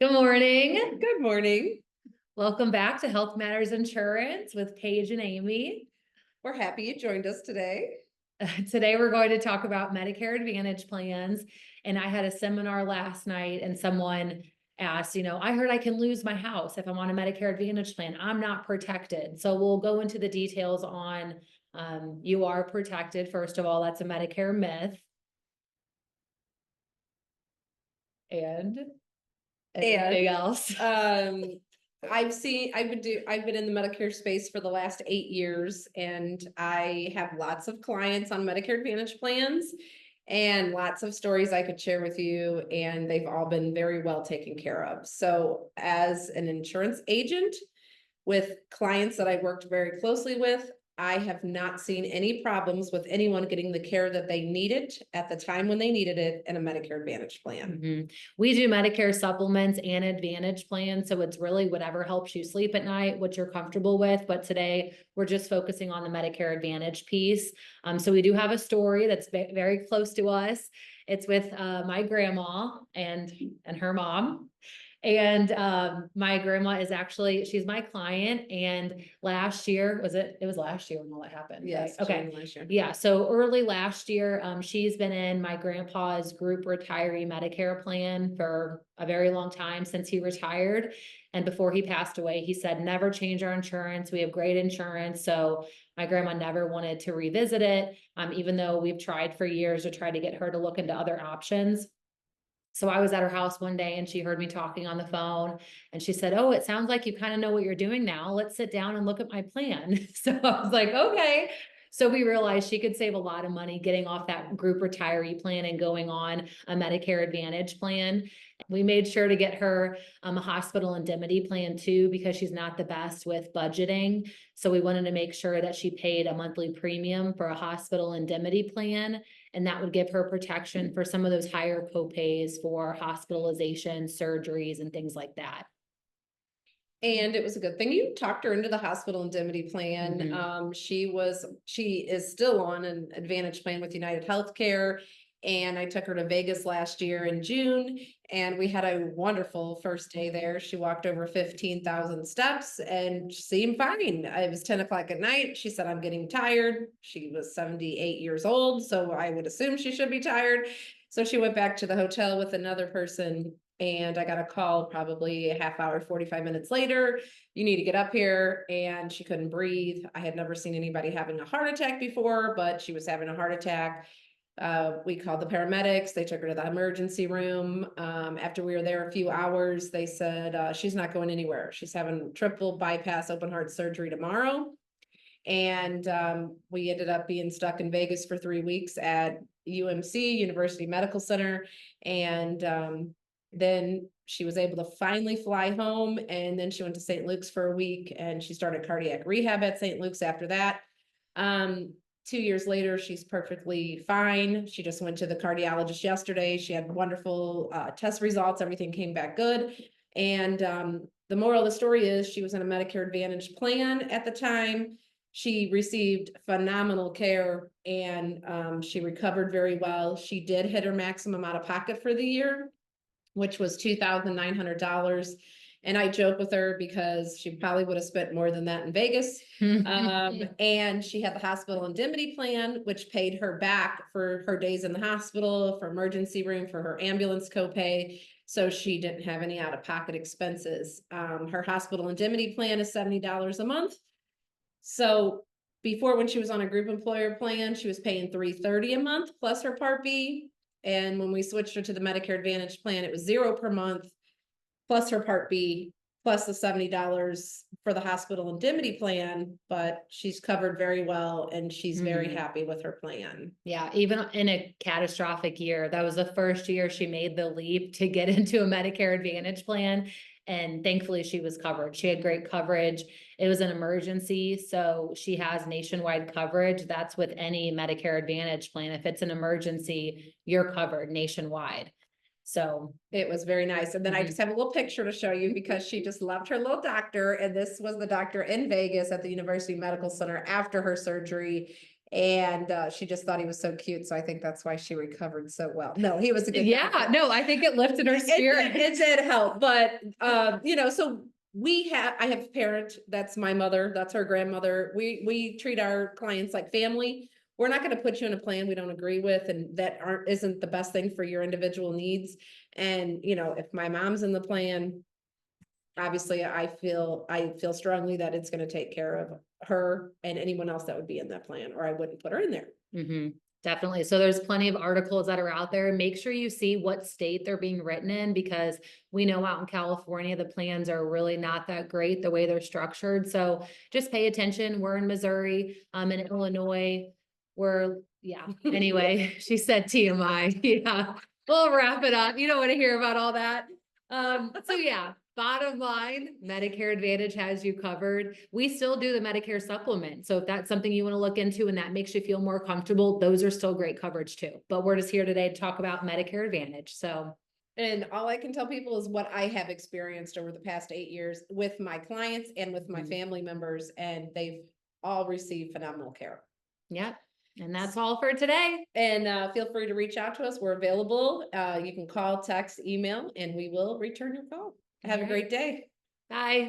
Good morning. Good morning. Welcome back to Health Matters Insurance with Paige and Amy. We're happy you joined us today. Today we're going to talk about Medicare Advantage plans. And I had a seminar last night and someone asked, I heard I can lose my house if I'm on a Medicare Advantage plan. I'm not protected. So we'll go into the details on you are protected. First of all, that's a Medicare myth. And anything else? I've been in the Medicare space for the last 8 years, and I have lots of clients on Medicare Advantage plans and lots of stories I could share with you, and they've all been very well taken care of. So as an insurance agent with clients that I worked very closely with, I have not seen any problems with anyone getting the care that they needed at the time when they needed it in a Medicare Advantage plan. We do Medicare supplements and Advantage plans. So it's really whatever helps you sleep at night, what you're comfortable with. But today we're just focusing on the Medicare Advantage piece. So we do have a story that's very close to us. It's with my grandma and her mom. And my grandma is actually, she's my client. And last year, it was last year when all that happened? Yes. Right? Okay. June last year. Yeah. So early last year, she's been in my grandpa's group retiree Medicare plan for a very long time since he retired. And before he passed away, he said, never change our insurance. We have great insurance. So my grandma never wanted to revisit it. Even though we've tried for years to try to get her to look into other options. So I was at her house one day and she heard me talking on the phone and she said, oh, it sounds like you kind of know what you're doing now. Let's sit down and look at my plan. So I was like, okay. So we realized she could save a lot of money getting off that group retiree plan and going on a Medicare Advantage plan. We made sure to get her a hospital indemnity plan too, because she's not the best with budgeting. So we wanted to make sure that she paid a monthly premium for a hospital indemnity plan. And that would give her protection for some of those higher copays for hospitalization, surgeries, and things like that. And it was a good thing you talked her into the hospital indemnity plan. She is still on an Advantage plan with United Healthcare. And I took her to Vegas last year in June, and we had a wonderful first day there. She walked over 15,000 steps and seemed fine. It was 10 o'clock at night. She said, I'm getting tired. She was 78 years old, so I would assume she should be tired. So she went back to the hotel with another person, and I got a call probably a half hour, 45 minutes later. You need to get up here. And she couldn't breathe. I had never seen anybody having a heart attack before, but she was having a heart attack. We called the paramedics. They took her to the emergency room. After we were there a few hours, they said, she's not going anywhere. She's having triple bypass open heart surgery tomorrow. And we ended up being stuck in Vegas for 3 weeks at UMC, University Medical Center. And then she was able to finally fly home. And then she went to St. Luke's for a week, and she started cardiac rehab at St. Luke's after that. 2 years later, she's perfectly fine. She just went to the cardiologist yesterday. She had wonderful test results. Everything came back good. And the moral of the story is she was in a Medicare Advantage plan at the time. She received phenomenal care, and she recovered very well. She did hit her maximum out of pocket for the year, which was $2,900. And I joke with her because she probably would have spent more than that in Vegas. And she had the hospital indemnity plan, which paid her back for her days in the hospital, for emergency room, for her ambulance copay. So she didn't have any out-of-pocket expenses. Her hospital indemnity plan is $70 a month. So before, when she was on a group employer plan, she was paying $330 a month plus her Part B. And when we switched her to the Medicare Advantage plan, it was $0 per month plus her Part B, plus the $70 for the hospital indemnity plan. But she's covered very well, and she's very happy with her plan. Yeah, even in a catastrophic year, that was the first year she made the leap to get into a Medicare Advantage plan. And thankfully she was covered. She had great coverage. It was an emergency, so she has nationwide coverage. That's with any Medicare Advantage plan. If it's an emergency, you're covered nationwide. So it was very nice. And then I just have a little picture to show you, because she just loved her little doctor. And this was the doctor in Vegas at the University Medical Center after her surgery. And she just thought he was so cute. So I think that's why she recovered so well. No, he was a good Yeah, doctor. no, I think it lifted her spirit. It did help, but you know, so I have a parent, that's my mother, that's her grandmother. We treat our clients like family. We're not going to put you in a plan we don't agree with and that isn't the best thing for your individual needs. And you know, if my mom's in the plan, obviously I feel strongly that it's going to take care of her and anyone else that would be in that plan, or I wouldn't put her in there. Definitely. So there's plenty of articles that are out there. Make sure you see what state they're being written in, because we know out in California, the plans are really not that great the way they're structured. So just pay attention. We're in Missouri, in Illinois. Anyway, she said TMI. Yeah, we'll wrap it up. You don't want to hear about all that. So yeah, bottom line, Medicare Advantage has you covered. We still do the Medicare supplement. So if that's something you want to look into and that makes you feel more comfortable, those are still great coverage too. But we're just here today to talk about Medicare Advantage. So. And all I can tell people is what I have experienced over the past 8 years with my clients and with my family members, and they've all received phenomenal care. Yep. And that's all for today. And feel free to reach out to us. We're available. You can call, text, email, and we will return your call. Have a great day. Bye.